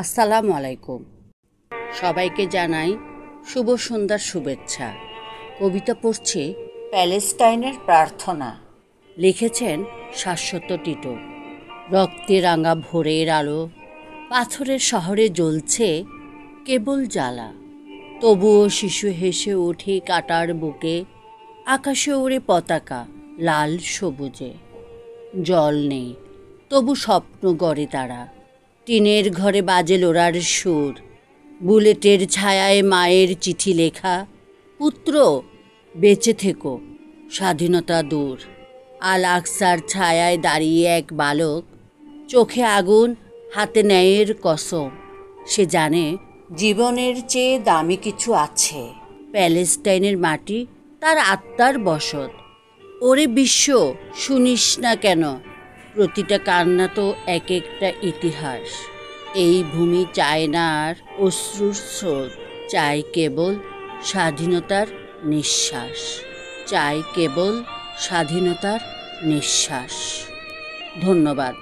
আসসালামু আলাইকুম। সবাইকে জানাই শুভ সন্ধ্যার শুভেচ্ছা। কবিতা পড়ছি প্যালেস্টাইনের প্রার্থনা। লিখেছেন শাশ্বত টিটো। রক্তে রাঙা ভোরের আলো পাথরের শহরে জ্বলছে কেবল জ্বালা। তবুও শিশু হেসে ওঠে কাটার বুকে, আকাশে ওড়ে পতাকা লাল সবুজে। জল নেই তবু স্বপ্ন গড়ে তারা, টিনের ঘরে বাজে লোরার সুর। বুলেটের ছায়ায় মায়ের চিঠি লেখা, পুত্র বেঁচে থেকো স্বাধীনতা দূর। আল আকসার ছায়ায় দাঁড়িয়ে এক বালক, চোখে আগুন হাতে ন্যায়ের কসম। সে জানে জীবনের চেয়ে দামি কিছু আছে। প্যালেস্টাইনের মাটি তার আত্মার বসত। ওরে বিশ্ব, শুনিস না কেন প্রতিটা কান্না তো এক একটা ইতিহাস। এই ভূমি চায় না আর অশ্রুর স্রোত, চাই কেবল স্বাধীনতার নিঃশ্বাস। চাই কেবল স্বাধীনতার নিঃশ্বাস। ধন্যবাদ।